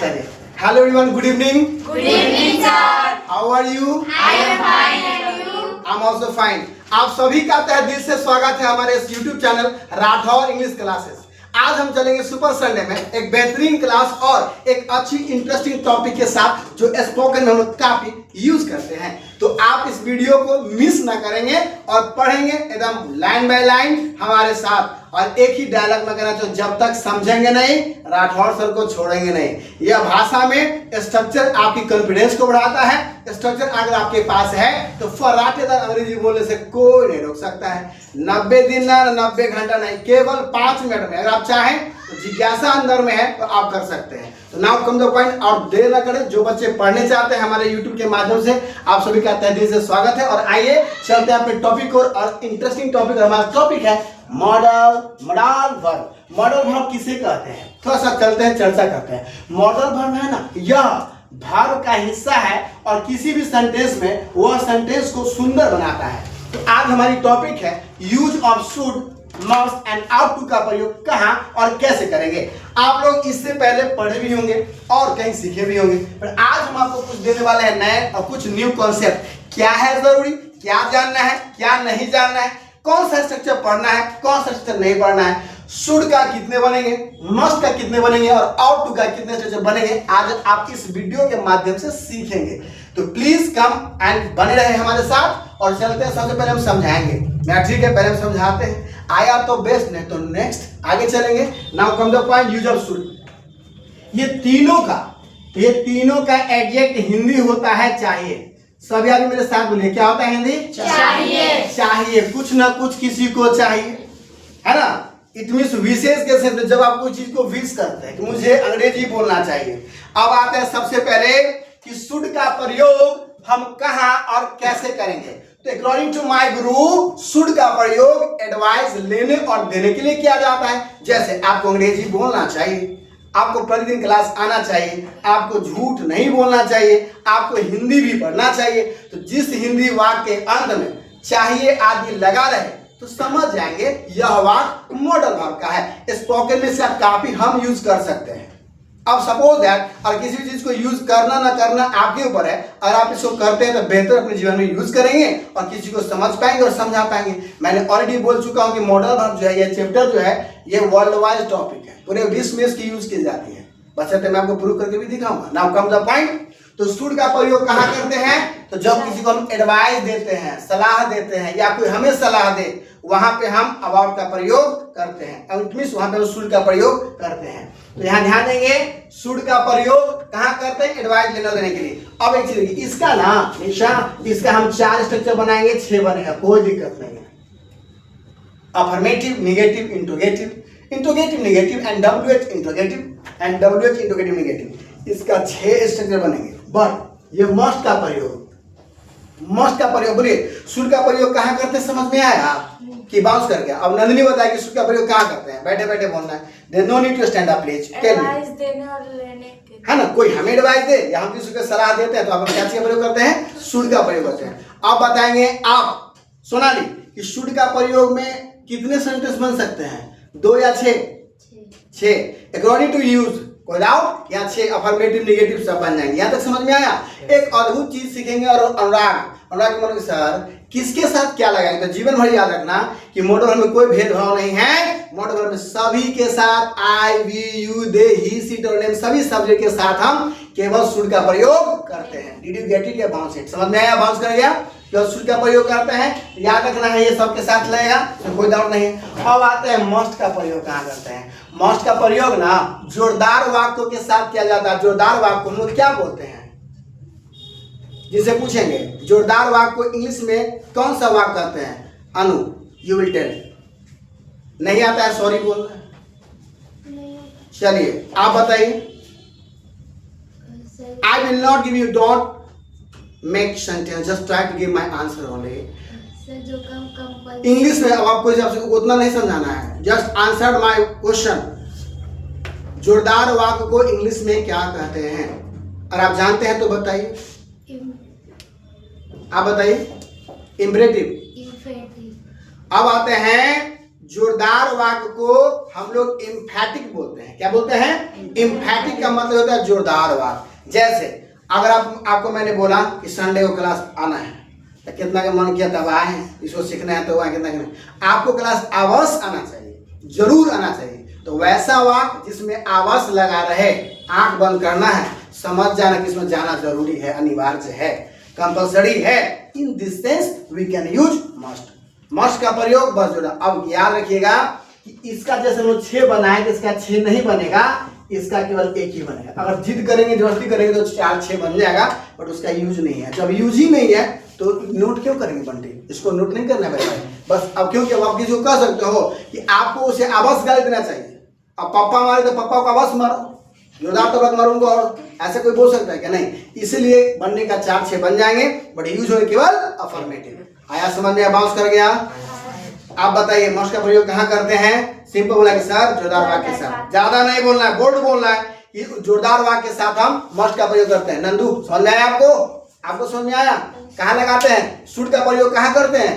चलिए, hello everyone, good evening. Good evening, sir. How are you? I am fine, and you? I am also fine. आप सभी का तहे दिल से स्वागत है हमारे इस YouTube channel Rathore English classes. आज हम चलेंगे सुपर संडे में एक बेहतरीन क्लास और एक अच्छी इंटरेस्टिंग टॉपिक के साथ जो स्पोकन में हम लोग काफी यूज करते हैं। तो आप इस वीडियो को मिस ना करेंगे और पढ़ेंगे एकदम लाइन बाय लाइन हमारे साथ, और एक ही डायलॉग में कहना चाहिए, जब तक समझेंगे नहीं राठौर सर को छोड़ेंगे नहीं। यह भाषा में स्ट्रक्चर आपकी कॉन्फिडेंस को बढ़ाता है। स्ट्रक्चर अगर आपके पास है तो फर्राटेदार अंग्रेजी बोलने से कोई नहीं रोक सकता है। 90 दिन ना 90 घंटा नहीं, केवल 5 मिनट में अगर आप चाहें तो जिज्ञासा अंदर में है तो आप कर सकते हैं। तो नाउ कम द पॉइंट, और देर न करें। जो बच्चे पढ़ने चाहते हैं हमारे यूट्यूब के माध्यम से आप सभी का तहे दिल से स्वागत है। और आइए चलते हैं अपने टॉपिक और इंटरेस्टिंग टॉपिक। हमारा टॉपिक है मॉडल वर्ब। मॉडल वर्ब किसे कहते हैं, थोड़ा सा चलते हैं, चर्चा करते हैं। मॉडल वर्ब है ना, यह वर्ब का हिस्सा है और किसी भी सेंटेंस में वह सेंटेंस को सुंदर बनाता है। तो आज हमारी टॉपिक है use of should, must and ought to का प्रयोग कहाँ और कैसे करेंगे। आप लोग इससे पहले पढ़े भी होंगे और कहीं सीखे भी होंगे, पर आज हम आपको कुछ देने वाले हैं नए और कुछ न्यू कॉन्सेप्ट। क्या है जरूरी, क्या जानना है, क्या नहीं जानना है, कौन सा स्ट्रक्चर पढ़ना है, कौन सा स्ट्रक्चर नहीं पढ़ना है, शुड का कितने बनेंगे, मस्ट का कितने बनेंगे और आउट टू का कितने स्ट्रक्चर बनेंगे, आज आप इस वीडियो के माध्यम से सीखेंगे। तो प्लीज कम एंड बने रहे हमारे साथ। और चलते हैं, सबसे पहले हम समझाएंगे। मैं ठीक है, पहले हम समझाते हैं, आया तो बेस्ट, नहीं तो नेक्स्ट आगे चलेंगे। Now come the point, use of should. ये तीनों का एग्जैक्ट हिंदी होता है चाहिए। सभी आदमी मेरे साथ बोलिए, क्या होता है हिंदी? चाहिए। कुछ ना कुछ किसी को चाहिए, है ना। इट मीन्स विशेष के सेंस में जब आप कोई चीज को विश करते हैं कि मुझे अंग्रेजी बोलना चाहिए। अब आते हैं सबसे पहले कि शुड का प्रयोग हम कहाँ और कैसे करेंगे। तो according to my Guru, should का प्रयोग एडवाइस लेने और देने के लिए किया जाता है। जैसे आपको अंग्रेजी बोलना चाहिए, आपको प्रतिदिन क्लास आना चाहिए, आपको झूठ नहीं बोलना चाहिए, आपको हिंदी भी पढ़ना चाहिए। तो जिस हिंदी वाक्य के अंत में चाहिए आदि लगा रहे तो समझ जाएंगे यह वाक्य मॉडल वर्ब का है। स्पोकन में से काफी हम यूज कर सकते हैं। अब सपोज दैट, और किसी भी चीज को यूज करना ना करना आपके ऊपर है। अगर आप इसको करते हैं तो बेहतर अपने जीवन में यूज करेंगे और किसी को समझ पाएंगे और समझा पाएंगे। मैंने ऑलरेडी बोल चुका हूं कि मॉडल वर्ब जो है, ये चैप्टर जो है, ये वर्ल्ड वाइड टॉपिक है, पूरे विश्व में इसकी यूज की जाती है। बच्चे मैं आपको प्रूव करके भी दिखाऊंगा। Now come the point. तो शुड का प्रयोग कहाँ करते हैं? तो जब किसी को हम एडवाइस देते हैं, सलाह देते हैं, या कोई हमें सलाह दे, वहां पे हम अबाउट का प्रयोग करते हैं। इट मींस वहां पे हम शुड का प्रयोग करते हैं। तो यहाँ ध्यान देंगे, शुड का प्रयोग कहाँ करते हैं? एडवाइस लेने देने के लिए। अब एक चीज, इसका ना निशान, इसका हम 4 स्ट्रक्चर बनाएंगे, 6 बनेगा, कोई दिक्कत नहीं है। Affirmative, negative, interrogative negative and WH interrogative and WH interrogative negative. इसका 6 स्ट्रक्चर बनेंगे। बट ये मस्ट का प्रयोग बोलिए, शुड का प्रयोग कहाँ करते हैं? समझ में आया कि बाउंस कर गया? अब नंदिनी बताया कि शुड का प्रयोग कहाँ करते हैं? बैठे बैठे बोलना है। There no need to stand up please. Advice देने और लेने के, है ना। कोई हमें एडवाइस दे या हम किसी को सलाह देते हैं तो आप क्या चीज का प्रयोग करते हैं? शुड का प्रयोग करते हैं। अब बताएंगे आप सोनाली कि शुड का प्रयोग में कितने सेंटेंस बन सकते हैं? 2 या 6 अकॉर्डिंग टू यूज। कोई डाउट? या 6 अफर्मेटिव निगेटिव सब बन जाएंगे। यहाँ तक समझ में आया? एक अद्भुत चीज सीखेंगे। और अनुराग मनोज सर किसके साथ क्या लगाएंगे, तो जीवन भर याद रखना कि मॉडल वर्ब में कोई भेदभाव नहीं है। मॉडल वर्ब में सभी के साथ आई, वी, यू, दे, ही, सी और नेम, सभी सब्जेक्ट के साथ हम केवल शुड का प्रयोग करते हैं। डिड यू गेट इट या बाउंस इट? समझ में आया? बाउंस कर गया? केवल शुड का प्रयोग करते हैं, याद रखना है, ये सबके साथ लगेगा, तो कोई डाउट नहीं है। अब आते हैं मस्ट का प्रयोग कहाँ करते हैं। मस्ट का प्रयोग ना जोरदार वाक्यों के साथ किया जाता है। जोरदार वाक्य को हम लोग क्या बोलते हैं? जिसे पूछेंगे जोरदार वाक्य को इंग्लिश में कौन सा वाक्य कहते हैं? Anu, you will tell. नहीं आता है, सॉरी बोलना। चलिए आप बताइए। I will not give you, don't make sentence, just try to give my answer only. English में अब आपको उतना नहीं समझाना है, जस्ट आंसर माय क्वेश्चन। जोरदार वाक्य को इंग्लिश में क्या कहते हैं? और आप जानते हैं तो बताइए। आप बताइए। इम्परेटिव। अब आते हैं जोरदार वाक्य को हम लोग एम्फैटिक बोलते हैं। क्या बोलते हैं? एम्फैटिक का मतलब होता है जोरदार वाक्य। जैसे अगर आपको मैंने बोला कि संडे को क्लास आना है, तो कितना का मन किया तब आए, इसको सीखना है तो आए, कितना का नहीं। आपको क्लास अवश्य आना चाहिए, जरूर आना चाहिए। तो वैसा वाक्य जिसमें अवश्य लगा रहे, आंख बंद करना है, समझ जाना कि इसमें जाना जरूरी है, अनिवार्य है, कंपलसरी है। In this sense we can use must. Must का प्रयोग बस जोड़ा। अब याद रखिएगा कि इसका जैसे हम 6 बनाए तो इसका 6 नहीं बनेगा, इसका केवल 1 ही बनेगा। अगर जिद करेंगे, जबरदस्ती करेंगे तो 4-6 बन जाएगा, बट उसका यूज नहीं है। जब यूज ही नहीं है तो नोट क्यों करेंगे बंटी? इसको नोट नहीं करना है भाई। बस अब क्योंकि आप किसी को कह सकते हो कि आपको उसे अवश्य गाली देना चाहिए। अब पापा मारे तो पापा को अवश्य मारो, जोरदार तो मारो उनको, और ऐसे कोई बोल सकता है क्या? नहीं। इसलिए बनने का 4-6 बन जाएंगे, बट यूज होगा केवल अफर्मेटिव। आया समझ में? बाउंस कर गया। आप बताइए मस्ट का प्रयोग कहाँ करते हैं? सिंपल बोला कि सर जोरदार वाक्य के साथ। ज्यादा नहीं बोलना है, बोल्ड बोलना है कि जोरदार वाक्य के साथ हम मस्ट का प्रयोग करते हैं। नंदू समझ में आया आपको? आपको समझ में आया? कहाँ लगाते हैं? शुड का प्रयोग कहाँ करते हैं?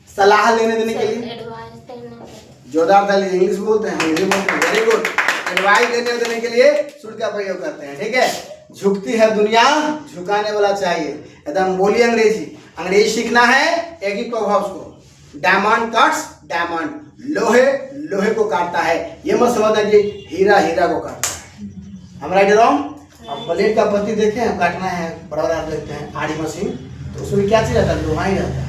सलाह लेने देने के लिए। जोरदार ताली इंग्लिश बोलते हैं, हिंदी बोलते हैं। Very good. एडवाइस देने के लिए शुड का प्रयोग करते हैं। ठीक है। झुकती है दुनिया, झुकाने वाला चाहिए। एकदम बोलिए अंग्रेजी। अंग्रेजी सीखना है एक ही प्रभाव को। डायमंड कट्स डायमंड, लोहे लोहे को काटता है। ये मत समझना कि हीरा हीरा को काटता है। हम राइट रॉन्ग? अब ब्लेड का पत्ती देखे हैं, काटना है, बड़ा बड़ा देखते हैं आड़ी मशीन, तो उसमें क्या चीज रहता है? लोहा ही रहता है।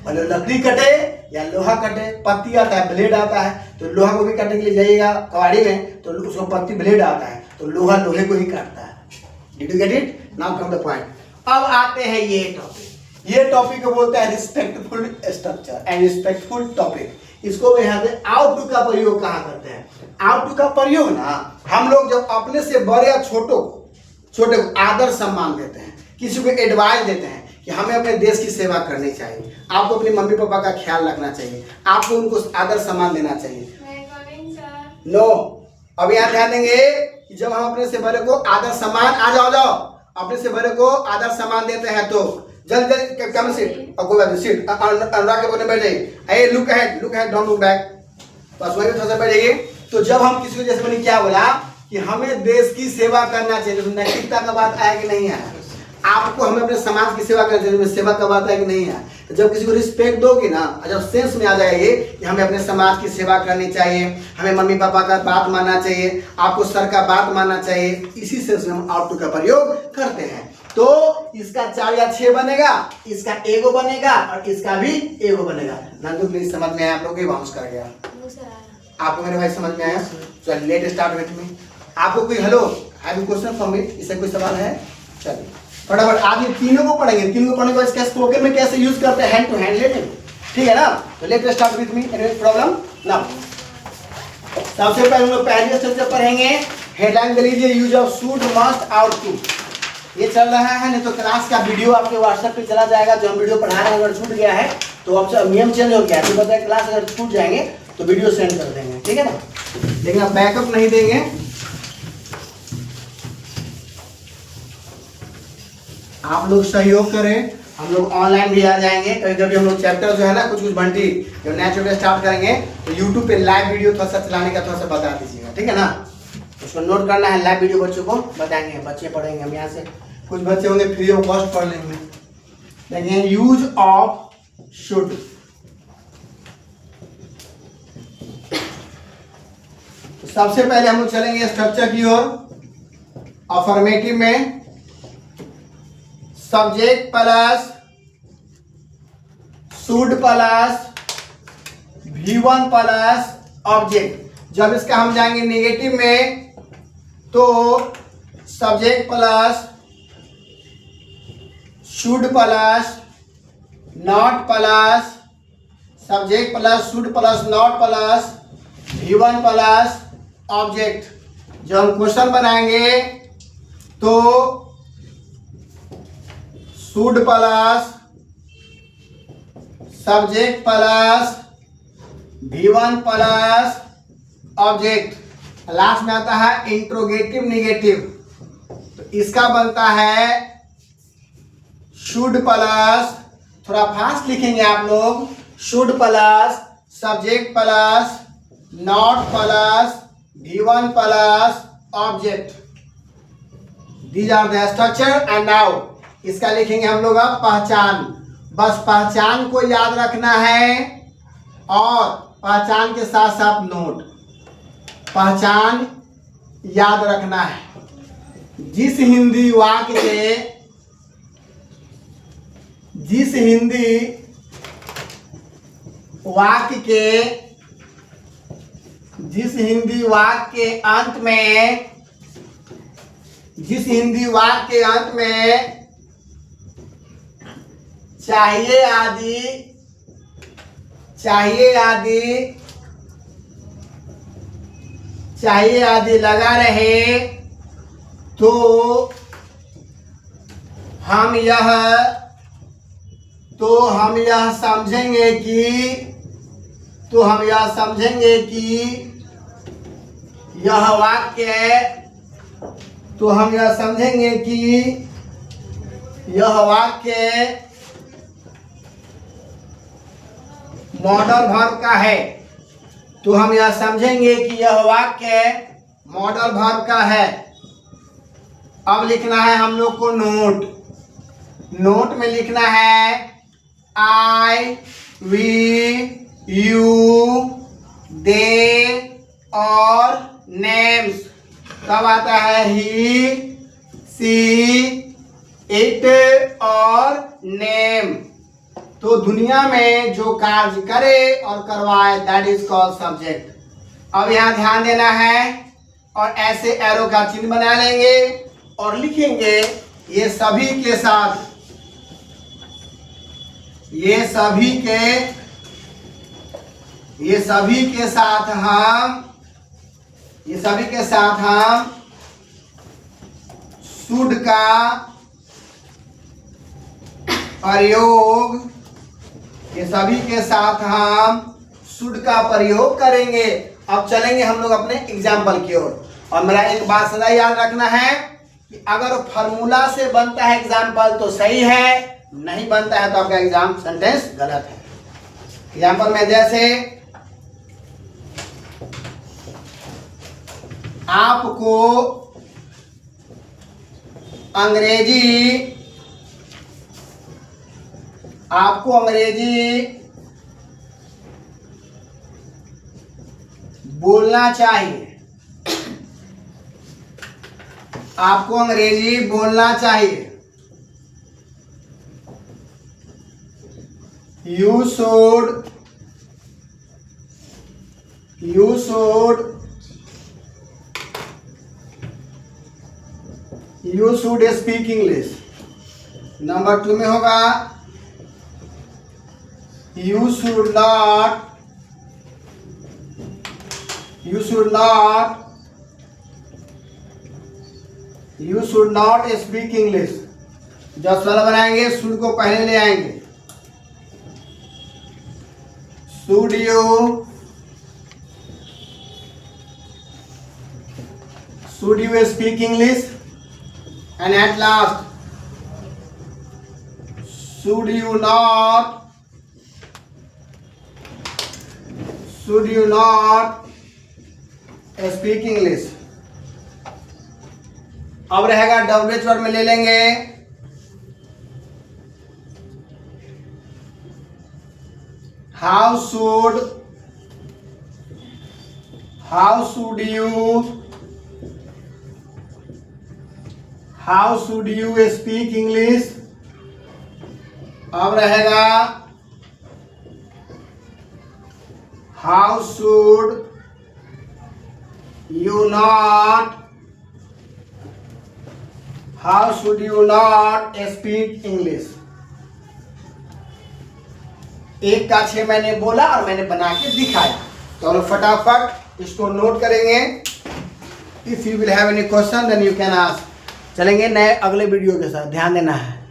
भले लकड़ी कटे या लोहा कटे, पत्ती आता है, ब्लेड आता है। तो लोहा को भी काटने के लिए जाइएगा कबाड़ी में तो उसको पत्ती ब्लेड आता है, तो लोहा लोहे को ही काटता है। Did you get it? Now come the point. अब आते हैं ये टॉपिक। ये टॉपिक को बोलते हैं respectful structure and respectful topic. इसको यहाँ पे आउट टू का प्रयोग कहाँ करते हैं? आउट टू का प्रयोग ना हम लोग जब अपने से बड़े या छोटे को आदर सम्मान देते हैं, किसी को एडवाइस देते हैं कि हमें अपने देश की सेवा करनी चाहिए, आपको अपने मम्मी पापा का ख्याल रखना चाहिए, आपको उनको आदर सम्मान देना चाहिए। नो। अब यहाँ ध्यान देंगे कि जब हम अपने से बड़े को आदर सम्मान, आ जाओ अपने से बड़े को आदर सम्मान देते हैं तो जल्द कम सीट और कोई बात नहीं, सीट अनुराग के बोलने बैठ जाइए। Look ahead don't look back, बस वही थोड़ा सा बैठ जाइए। तो जब हम किसी को, जैसे मैंने क्या बोला कि हमें देश की सेवा करना चाहिए, तो नैतिकता का बात आया कि नहीं आया? आपको हमें अपने समाज की सेवा करनी चाहिए, सेवा का बात है कि नहीं है? तो जब किसी को रिस्पेक्ट दोगे ना, जब सेंस में आ जाएगी कि हमें अपने समाज की सेवा करनी चाहिए, हमें मम्मी पापा का बात मानना चाहिए, आपको सर का बात मानना चाहिए, इसी सेंस में हम आउट टू का प्रयोग करते हैं। तो इसका 4 या 6 बनेगा, इसका एगो बनेगा और इसका भी एगो बनेगा। नंदू प्लीज समझ में आया आप लोग? बाउंस कर गया आपको मेरे भाई? समझ में आया? चलिए लेट स्टार्ट विथ मी। आपको कोई hello have question for me? इससे कोई सवाल है? चलिए फटाफट आज ये तीनों को पढ़ेंगे। तीनों को पढ़ने के बाद इसका स्पोकन में कैसे यूज करते हैं, हैंड टू हैंड लेंगे। ठीक है ना? तो let start with me. Any problem? Now सबसे पहले हम लोग पहले स्ट्रक्चर पढ़ेंगे। हेडलाइन दे लीजिए, use of should must ought to. ये चल रहा है, नहीं तो क्लास का वीडियो आपके व्हाट्सएप पे चला जाएगा। जो हम वीडियो पढ़ा रहे हैं अगर छूट गया है तो अब नियम चेंज हो गया है, तो बताया क्लास अगर छूट जाएंगे तो वीडियो सेंड कर देंगे। ठीक है ना? लेकिन आप बैकअप नहीं देंगे। आप लोग सहयोग करें, हम लोग ऑनलाइन भी आ जाएंगे। कभी कभी हम लोग चैप्टर जो है ना कुछ बंटी जब नया चैप्टर स्टार्ट करेंगे तो यूट्यूब पे लाइव वीडियो थोड़ा सा चलाने का थोड़ा सा बता दीजिएगा। ठीक है ना? उसको नोट करना है, लाइव वीडियो बच्चों को बताएंगे, बच्चे पढ़ेंगे। हम यहाँ से कुछ बच्चे होंगे फ्री ऑफ कॉस्ट पढ़ लेंगे। देखिए यूज ऑफ शुड। तो सबसे पहले हम लोग चलेंगे स्ट्रक्चर की ओर। अफर्मेटिव में subject plus should plus V1 plus object. जब इसका हम जाएंगे नेगेटिव में तो subject plus should plus not plus subject plus should plus not plus V1 plus object. जब हम क्वेश्चन बनाएंगे तो should plus subject plus V1 plus object. Last में आता है इंट्रोगेटिव नेगेटिव, तो इसका बनता है शुड प्लस, थोड़ा फास्ट लिखेंगे आप लोग, should plus subject plus not plus V1 plus object. These are the structure. And now इसका लिखेंगे हम लोग अब पहचान। बस पहचान को याद रखना है और पहचान के साथ साथ नोट। पहचान याद रखना है। जिस हिंदी वाक्य के अंत में चाहिए आदि लगा रहे तो हम यह समझेंगे कि यह वाक्य मॉडल वर्ब का है। तो हम यह समझेंगे कि यह वाक्य मॉडल वर्ब का है। अब लिखना है हम लोग को नोट में लिखना है आई, वी, यू, दे और नेम्स। तब आता है ही, सी, इट और नेम। तो दुनिया में जो कार्य करे और करवाए दैट इज कॉल्ड सब्जेक्ट। अब यहाँ ध्यान देना है और ऐसे एरो का चिन्ह बना लेंगे और लिखेंगे ये सभी के साथ हम शुड का प्रयोग करेंगे। अब चलेंगे हम लोग अपने एग्जाम्पल की ओर। और मेरा एक बात सदा याद रखना है कि अगर फॉर्मूला से बनता है एग्जाम्पल तो सही है, नहीं बनता है तो आपका एग्जाम सेंटेंस गलत है। एग्जाम्पल में जैसे आपको अंग्रेजी बोलना चाहिए। You should speak English। Number 2 में होगा you should not speak English। जब सरल बनाएंगे शुड को पहले ले आएंगे। Should you speak English? And at last, should you not speak English? अब रहेगा WH वर्ड में ले लेंगे How should you speak English? अब रहेगा How should you not speak English? एक का 6 मैंने बोला और मैंने बना के दिखाया। तो हम लोग फटाफट इसको नोट करेंगे। If you will have any question then you can ask. चलेंगे नए अगले वीडियो के साथ। ध्यान देना है।